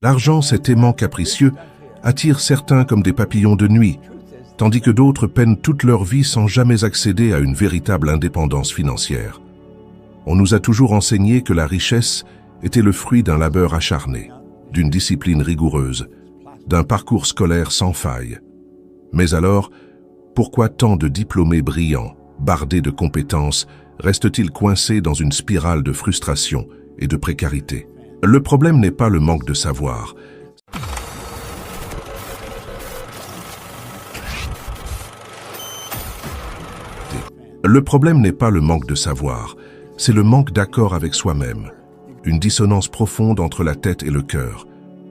L'argent, cet aimant capricieux, attire certains comme des papillons de nuit, tandis que d'autres peinent toute leur vie sans jamais accéder à une véritable indépendance financière. On nous a toujours enseigné que la richesse était le fruit d'un labeur acharné, d'une discipline rigoureuse, d'un parcours scolaire sans faille. Mais alors, pourquoi tant de diplômés brillants, bardés de compétences, restent-ils coincés dans une spirale de frustration et de précarité? Le problème n'est pas le manque de savoir. Le problème n'est pas le manque de savoir, c'est le manque d'accord avec soi-même. Une dissonance profonde entre la tête et le cœur.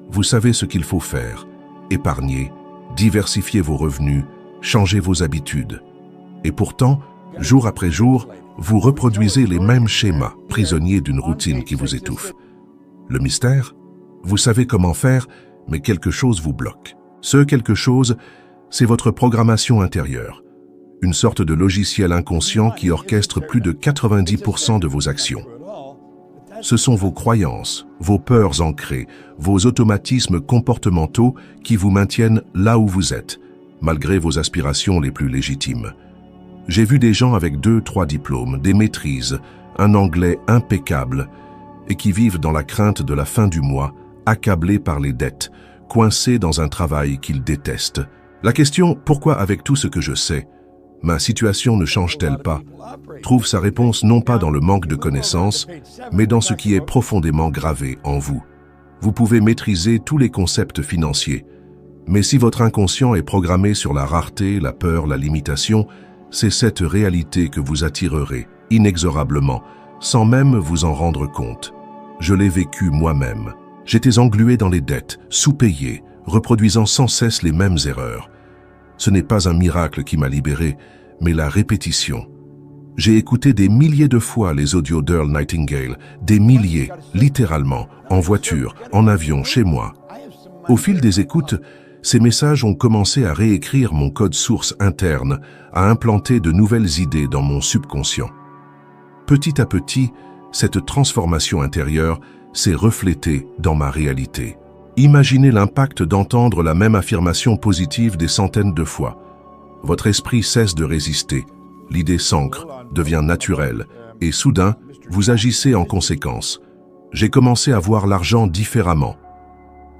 Vous savez ce qu'il faut faire. Épargner, diversifier vos revenus, changer vos habitudes. Et pourtant, jour après jour, vous reproduisez les mêmes schémas, prisonniers d'une routine qui vous étouffe. Le mystère? Vous savez comment faire, mais quelque chose vous bloque. Ce quelque chose, c'est votre programmation intérieure. Une sorte de logiciel inconscient qui orchestre plus de 90% de vos actions. Ce sont vos croyances, vos peurs ancrées, vos automatismes comportementaux qui vous maintiennent là où vous êtes, malgré vos aspirations les plus légitimes. J'ai vu des gens avec 2-3 diplômes, des maîtrises, un anglais impeccable, et qui vivent dans la crainte de la fin du mois, accablés par les dettes, coincés dans un travail qu'ils détestent. La question « Pourquoi avec tout ce que je sais, ma situation ne change-t-elle pas ?» trouve sa réponse non pas dans le manque de connaissances, mais dans ce qui est profondément gravé en vous. Vous pouvez maîtriser tous les concepts financiers, mais si votre inconscient est programmé sur la rareté, la peur, la limitation, c'est cette réalité que vous attirerez, inexorablement, sans même vous en rendre compte. Je l'ai vécu moi-même. J'étais englué dans les dettes, sous-payé, reproduisant sans cesse les mêmes erreurs. Ce n'est pas un miracle qui m'a libéré, mais la répétition. J'ai écouté des milliers de fois les audios d'Earl Nightingale, des milliers, littéralement, en voiture, en avion, chez moi. Au fil des écoutes, ces messages ont commencé à réécrire mon code source interne, à implanter de nouvelles idées dans mon subconscient. Petit à petit, cette transformation intérieure s'est reflétée dans ma réalité. Imaginez l'impact d'entendre la même affirmation positive des centaines de fois. Votre esprit cesse de résister, l'idée s'ancre, devient naturelle, et soudain, vous agissez en conséquence. J'ai commencé à voir l'argent différemment.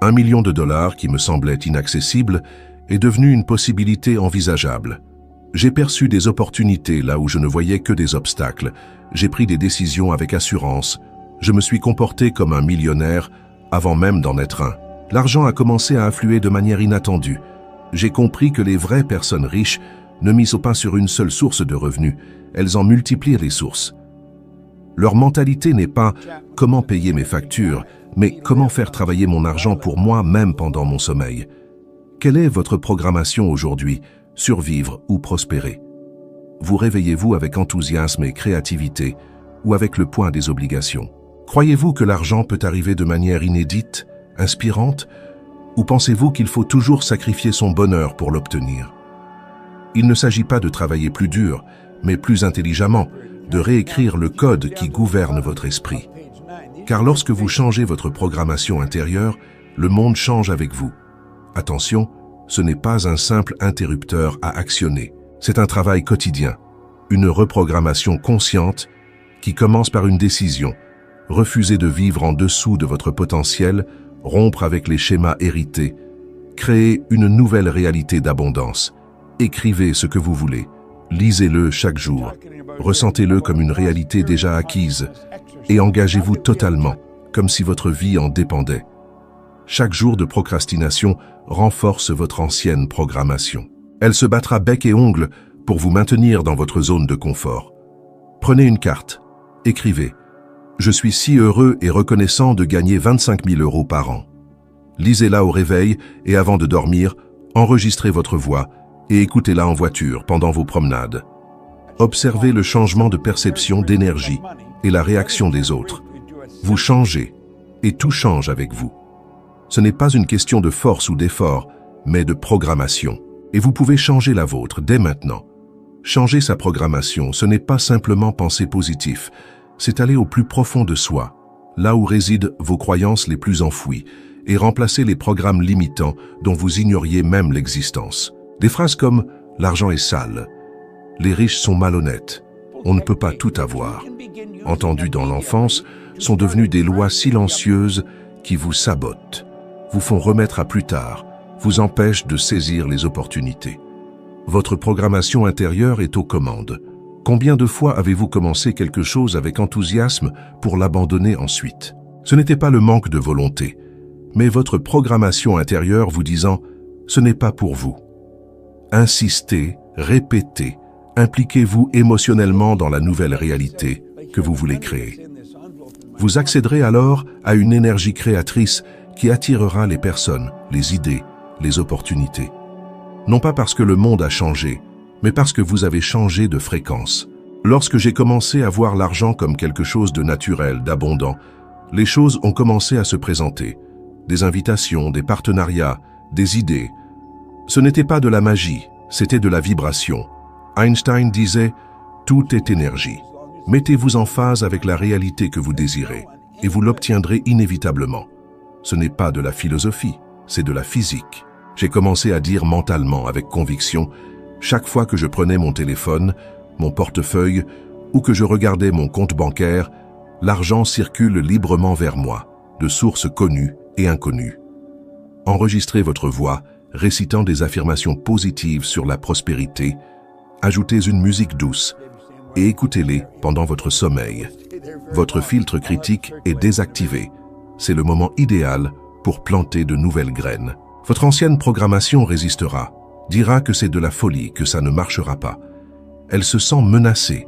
$1 million qui me semblait inaccessible est devenu une possibilité envisageable. J'ai perçu des opportunités là où je ne voyais que des obstacles. J'ai pris des décisions avec assurance. Je me suis comporté comme un millionnaire avant même d'en être un. L'argent a commencé à affluer de manière inattendue. J'ai compris que les vraies personnes riches ne misent pas sur une seule source de revenus, elles en multiplient les sources. Leur mentalité n'est pas « comment payer mes factures », mais « comment faire travailler mon argent pour moi même pendant mon sommeil ». Quelle est votre programmation aujourd'hui, survivre ou prospérer? Vous réveillez-vous avec enthousiasme et créativité ou avec le poids des obligations? Croyez-vous que l'argent peut arriver de manière inédite, inspirante, ou pensez-vous qu'il faut toujours sacrifier son bonheur pour l'obtenir? Il ne s'agit pas de travailler plus dur, mais plus intelligemment, de réécrire le code qui gouverne votre esprit. Car lorsque vous changez votre programmation intérieure, le monde change avec vous. Attention, ce n'est pas un simple interrupteur à actionner. C'est un travail quotidien, une reprogrammation consciente qui commence par une décision. Refuser de vivre en dessous de votre potentiel, rompre avec les schémas hérités, créer une nouvelle réalité d'abondance. Écrivez ce que vous voulez, lisez-le chaque jour, ressentez-le comme une réalité déjà acquise et engagez-vous totalement, comme si votre vie en dépendait. Chaque jour de procrastination renforce votre ancienne programmation. Elle se battra bec et ongles pour vous maintenir dans votre zone de confort. Prenez une carte, écrivez « Je suis si heureux et reconnaissant de gagner 25 000 € par an ». Lisez-la au réveil et avant de dormir, enregistrez votre voix et écoutez-la en voiture pendant vos promenades. Observez le changement de perception d'énergie et la réaction des autres. Vous changez et tout change avec vous. Ce n'est pas une question de force ou d'effort, mais de programmation. Et vous pouvez changer la vôtre dès maintenant. Changer sa programmation, ce n'est pas simplement penser positif, c'est aller au plus profond de soi, là où résident vos croyances les plus enfouies, et remplacez les programmes limitants dont vous ignoriez même l'existence. Des phrases comme « l'argent est sale »,« les riches sont malhonnêtes »,« on ne peut pas tout avoir », entendues dans l'enfance, sont devenues des lois silencieuses qui vous sabotent, vous font remettre à plus tard, vous empêchent de saisir les opportunités. Votre programmation intérieure est aux commandes. Combien de fois avez-vous commencé quelque chose avec enthousiasme pour l'abandonner ensuite? Ce n'était pas le manque de volonté, mais votre programmation intérieure vous disant « ce n'est pas pour vous ». Insistez, répétez, impliquez-vous émotionnellement dans la nouvelle réalité que vous voulez créer. Vous accéderez alors à une énergie créatrice qui attirera les personnes, les idées, les opportunités. Non pas parce que le monde a changé, mais parce que vous avez changé de fréquence. Lorsque j'ai commencé à voir l'argent comme quelque chose de naturel, d'abondant, les choses ont commencé à se présenter. Des invitations, des partenariats, des idées. Ce n'était pas de la magie, c'était de la vibration. Einstein disait « Tout est énergie ». Mettez-vous en phase avec la réalité que vous désirez et vous l'obtiendrez inévitablement. Ce n'est pas de la philosophie, c'est de la physique. J'ai commencé à dire mentalement, avec conviction, chaque fois que je prenais mon téléphone, mon portefeuille ou que je regardais mon compte bancaire, l'argent circule librement vers moi, de sources connues et inconnues. Enregistrez votre voix, récitant des affirmations positives sur la prospérité, ajoutez une musique douce et écoutez-les pendant votre sommeil. Votre filtre critique est désactivé. C'est le moment idéal pour planter de nouvelles graines. Votre ancienne programmation résistera, dira que c'est de la folie, que ça ne marchera pas. Elle se sent menacée.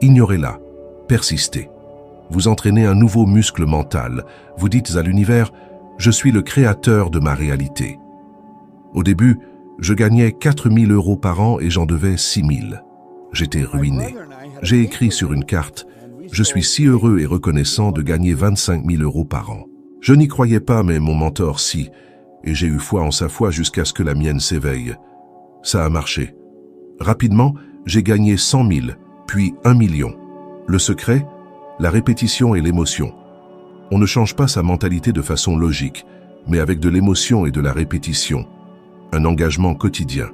Ignorez-la, persistez. Vous entraînez un nouveau muscle mental. Vous dites à l'univers « Je suis le créateur de ma réalité ». Au début, je gagnais 4 000 € par an et j'en devais 6 000. J'étais ruiné. J'ai écrit sur une carte « Je suis si heureux et reconnaissant de gagner 25 000 € par an ». Je n'y croyais pas, mais mon mentor si, et j'ai eu foi en sa foi jusqu'à ce que la mienne s'éveille. Ça a marché. Rapidement, j'ai gagné 100 000, puis 1 million. Le secret, la répétition et l'émotion. On ne change pas sa mentalité de façon logique, mais avec de l'émotion et de la répétition. Un engagement quotidien.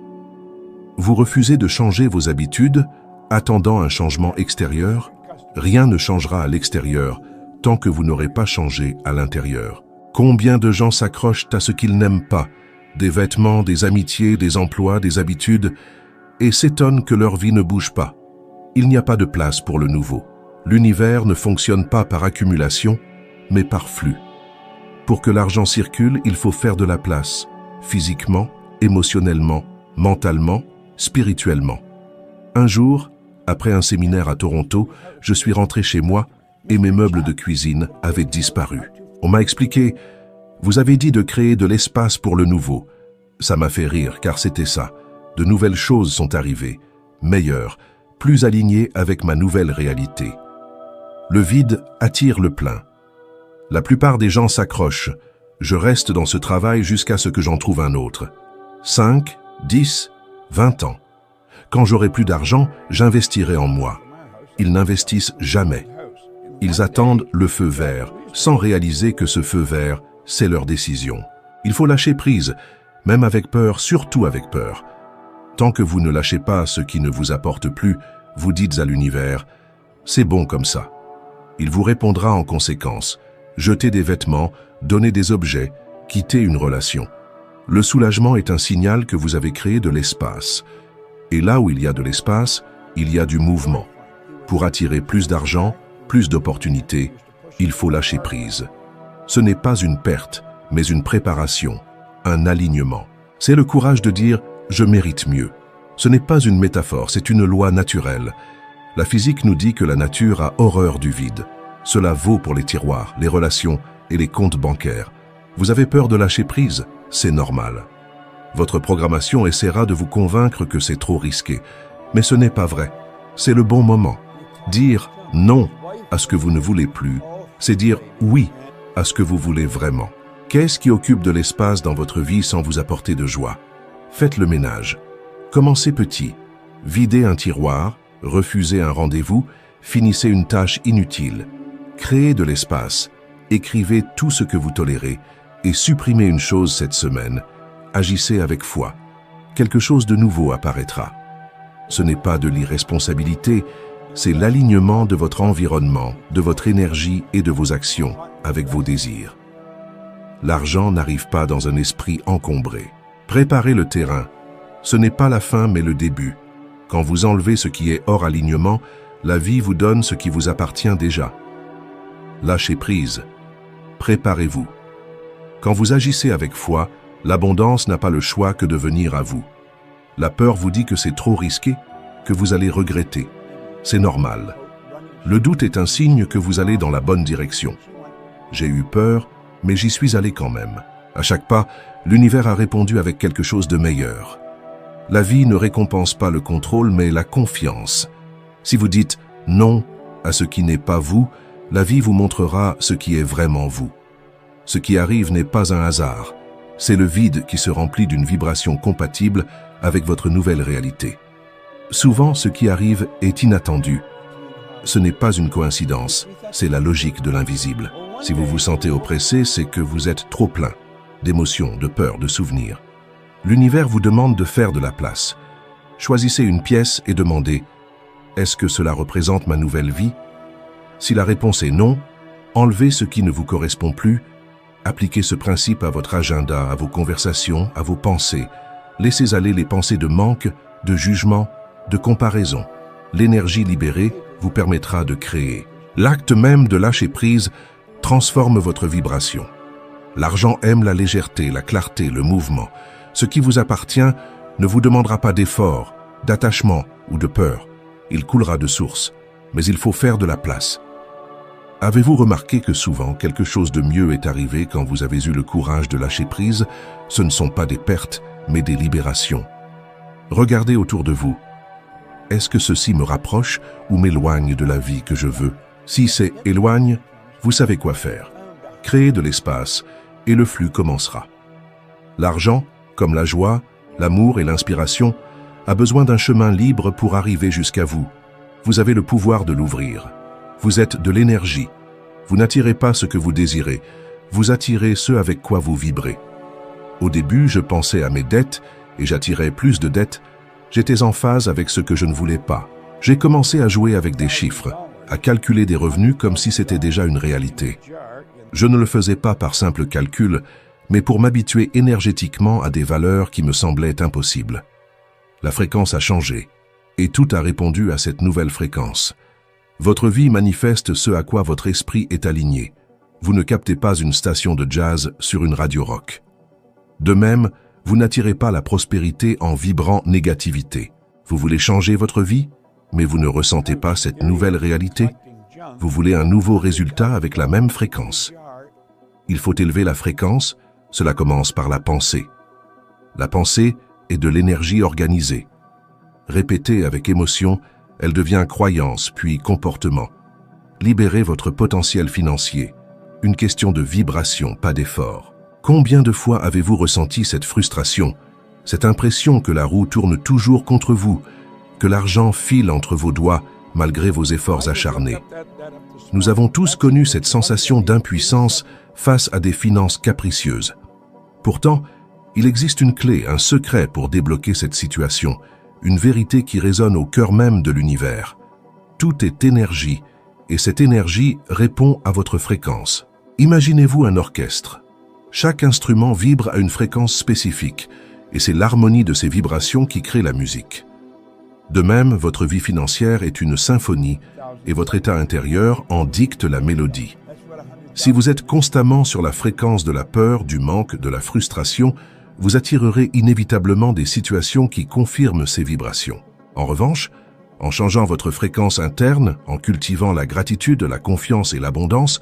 Vous refusez de changer vos habitudes, attendant un changement extérieur. Rien ne changera à l'extérieur tant que vous n'aurez pas changé à l'intérieur. Combien de gens s'accrochent à ce qu'ils n'aiment pas, des vêtements, des amitiés, des emplois, des habitudes, et s'étonnent que leur vie ne bouge pas. Il n'y a pas de place pour le nouveau. L'univers ne fonctionne pas par accumulation, mais par flux. Pour que l'argent circule, il faut faire de la place, physiquement, émotionnellement, mentalement, spirituellement. Un jour, après un séminaire à Toronto, je suis rentré chez moi et mes meubles de cuisine avaient disparu. On m'a expliqué « Vous avez dit de créer de l'espace pour le nouveau ». Ça m'a fait rire car c'était ça. De nouvelles choses sont arrivées, meilleures, plus alignées avec ma nouvelle réalité. Le vide attire le plein. La plupart des gens s'accrochent. Je reste dans ce travail jusqu'à ce que j'en trouve un autre. 5, 10, 20 ans. Quand j'aurai plus d'argent, j'investirai en moi. Ils n'investissent jamais. Ils attendent le feu vert, sans réaliser que ce feu vert, c'est leur décision. Il faut lâcher prise, même avec peur, surtout avec peur. Tant que vous ne lâchez pas ce qui ne vous apporte plus, vous dites à l'univers « c'est bon comme ça ». Il vous répondra en conséquence. Jetez des vêtements, donnez des objets, quittez une relation. Le soulagement est un signal que vous avez créé de l'espace. Et là où il y a de l'espace, il y a du mouvement. Pour attirer plus d'argent, plus d'opportunités, il faut lâcher prise. Ce n'est pas une perte, mais une préparation, un alignement. C'est le courage de dire « je mérite mieux ». Ce n'est pas une métaphore, c'est une loi naturelle. La physique nous dit que la nature a horreur du vide. Cela vaut pour les tiroirs, les relations et les comptes bancaires. Vous avez peur de lâcher prise? C'est normal. Votre programmation essaiera de vous convaincre que c'est trop risqué. Mais ce n'est pas vrai. C'est le bon moment. Dire non à ce que vous ne voulez plus, c'est dire oui à ce que vous voulez vraiment. Qu'est-ce qui occupe de l'espace dans votre vie sans vous apporter de joie? Faites le ménage. Commencez petit. Videz un tiroir, refusez un rendez-vous, finissez une tâche inutile. Créez de l'espace. Écrivez tout ce que vous tolérez Et supprimez une chose cette semaine, agissez avec foi. Quelque chose de nouveau apparaîtra. Ce n'est pas de l'irresponsabilité, c'est l'alignement de votre environnement, de votre énergie et de vos actions avec vos désirs. L'argent n'arrive pas dans un esprit encombré. Préparez le terrain. Ce n'est pas la fin mais le début. Quand vous enlevez ce qui est hors alignement, la vie vous donne ce qui vous appartient déjà. Lâchez prise. Préparez-vous. Quand vous agissez avec foi, l'abondance n'a pas le choix que de venir à vous. La peur vous dit que c'est trop risqué, que vous allez regretter. C'est normal. Le doute est un signe que vous allez dans la bonne direction. J'ai eu peur, mais j'y suis allé quand même. À chaque pas, l'univers a répondu avec quelque chose de meilleur. La vie ne récompense pas le contrôle, mais la confiance. Si vous dites non à ce qui n'est pas vous, la vie vous montrera ce qui est vraiment vous. Ce qui arrive n'est pas un hasard. C'est le vide qui se remplit d'une vibration compatible avec votre nouvelle réalité. Souvent, ce qui arrive est inattendu. Ce n'est pas une coïncidence, c'est la logique de l'invisible. Si vous vous sentez oppressé, c'est que vous êtes trop plein d'émotions, de peurs, de souvenirs. L'univers vous demande de faire de la place. Choisissez une pièce et demandez « Est-ce que cela représente ma nouvelle vie ?» Si la réponse est non, enlevez ce qui ne vous correspond plus. Appliquez ce principe à votre agenda, à vos conversations, à vos pensées. Laissez aller les pensées de manque, de jugement, de comparaison. L'énergie libérée vous permettra de créer. L'acte même de lâcher prise transforme votre vibration. L'argent aime la légèreté, la clarté, le mouvement. Ce qui vous appartient ne vous demandera pas d'effort, d'attachement ou de peur. Il coulera de source, mais il faut faire de la place. Avez-vous remarqué que souvent quelque chose de mieux est arrivé quand vous avez eu le courage de lâcher prise? Ce ne sont pas des pertes, mais des libérations. Regardez autour de vous. Est-ce que ceci me rapproche ou m'éloigne de la vie que je veux? Si c'est éloigne, vous savez quoi faire. Créez de l'espace et le flux commencera. L'argent, comme la joie, l'amour et l'inspiration, a besoin d'un chemin libre pour arriver jusqu'à vous. Vous avez le pouvoir de l'ouvrir. Vous êtes de l'énergie. Vous n'attirez pas ce que vous désirez. Vous attirez ce avec quoi vous vibrez. Au début, je pensais à mes dettes et j'attirais plus de dettes. J'étais en phase avec ce que je ne voulais pas. J'ai commencé à jouer avec des chiffres, à calculer des revenus comme si c'était déjà une réalité. Je ne le faisais pas par simple calcul, mais pour m'habituer énergétiquement à des valeurs qui me semblaient impossibles. La fréquence a changé, et tout a répondu à cette nouvelle fréquence. Votre vie manifeste ce à quoi votre esprit est aligné. Vous ne captez pas une station de jazz sur une radio rock. De même, vous n'attirez pas la prospérité en vibrant négativité. Vous voulez changer votre vie, mais vous ne ressentez pas cette nouvelle réalité. Vous voulez un nouveau résultat avec la même fréquence. Il faut élever la fréquence, cela commence par la pensée. La pensée est de l'énergie organisée. Répétée avec émotion, elle devient croyance, puis comportement. Libérez votre potentiel financier. Une question de vibration, pas d'effort. Combien de fois avez-vous ressenti cette frustration, cette impression que la roue tourne toujours contre vous, que l'argent file entre vos doigts malgré vos efforts acharnés? Nous avons tous connu cette sensation d'impuissance face à des finances capricieuses. Pourtant, il existe une clé, un secret pour débloquer cette situation, une vérité qui résonne au cœur même de l'univers. Tout est énergie, et cette énergie répond à votre fréquence. Imaginez-vous un orchestre. Chaque instrument vibre à une fréquence spécifique, et c'est l'harmonie de ces vibrations qui crée la musique. De même, votre vie financière est une symphonie, et votre état intérieur en dicte la mélodie. Si vous êtes constamment sur la fréquence de la peur, du manque, de la frustration, vous attirerez inévitablement des situations qui confirment ces vibrations. En revanche, en changeant votre fréquence interne, en cultivant la gratitude, la confiance et l'abondance,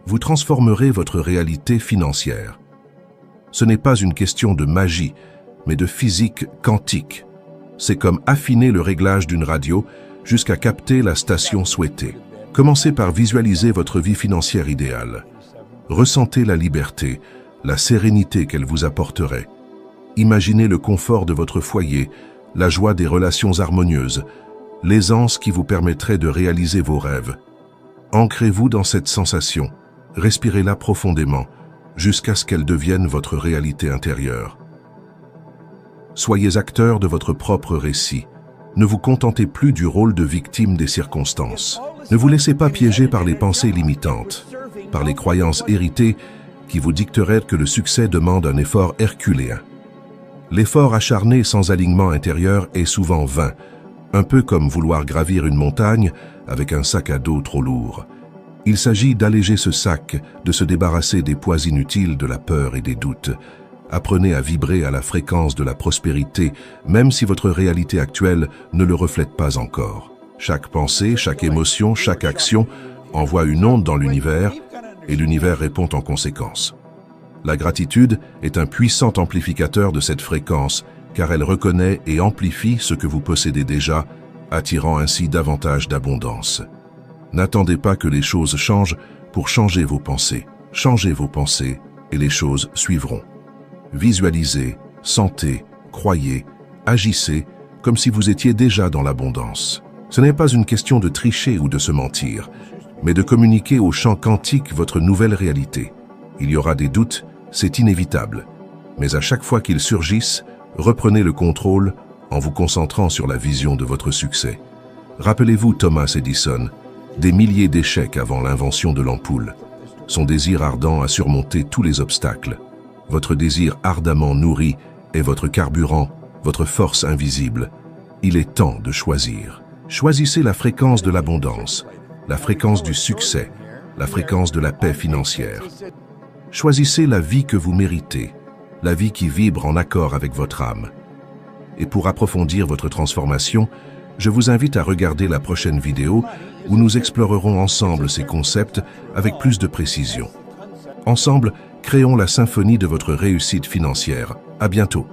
vous transformerez votre réalité financière. Ce n'est pas une question de magie, mais de physique quantique. C'est comme affiner le réglage d'une radio jusqu'à capter la station souhaitée. Commencez par visualiser votre vie financière idéale. Ressentez la liberté, la sérénité qu'elle vous apporterait. Imaginez le confort de votre foyer, la joie des relations harmonieuses, l'aisance qui vous permettrait de réaliser vos rêves. Ancrez-vous dans cette sensation, respirez-la profondément, jusqu'à ce qu'elles deviennent votre réalité intérieure. Soyez acteur de votre propre récit. Ne vous contentez plus du rôle de victime des circonstances. Ne vous laissez pas piéger par les pensées limitantes, par les croyances héritées qui vous dicteraient que le succès demande un effort herculéen. L'effort acharné sans alignement intérieur est souvent vain, un peu comme vouloir gravir une montagne avec un sac à dos trop lourd. Il s'agit d'alléger ce sac, de se débarrasser des poids inutiles de la peur et des doutes. Apprenez à vibrer à la fréquence de la prospérité, même si votre réalité actuelle ne le reflète pas encore. Chaque pensée, chaque émotion, chaque action envoie une onde dans l'univers et l'univers répond en conséquence. La gratitude est un puissant amplificateur de cette fréquence car elle reconnaît et amplifie ce que vous possédez déjà, attirant ainsi davantage d'abondance. N'attendez pas que les choses changent pour changer vos pensées. Changez vos pensées et les choses suivront. Visualisez, sentez, croyez, agissez comme si vous étiez déjà dans l'abondance. Ce n'est pas une question de tricher ou de se mentir, mais de communiquer au champ quantique votre nouvelle réalité. Il y aura des doutes, c'est inévitable. Mais à chaque fois qu'ils surgissent, reprenez le contrôle en vous concentrant sur la vision de votre succès. Rappelez-vous Thomas Edison, des milliers d'échecs avant l'invention de l'ampoule. Son désir ardent a surmonté tous les obstacles. Votre désir ardemment nourri est votre carburant, votre force invisible. Il est temps de choisir. Choisissez la fréquence de l'abondance, la fréquence du succès, la fréquence de la paix financière. Choisissez la vie que vous méritez, la vie qui vibre en accord avec votre âme. Et pour approfondir votre transformation, je vous invite à regarder la prochaine vidéo où nous explorerons ensemble ces concepts avec plus de précision. Ensemble, créons la symphonie de votre réussite financière. À bientôt.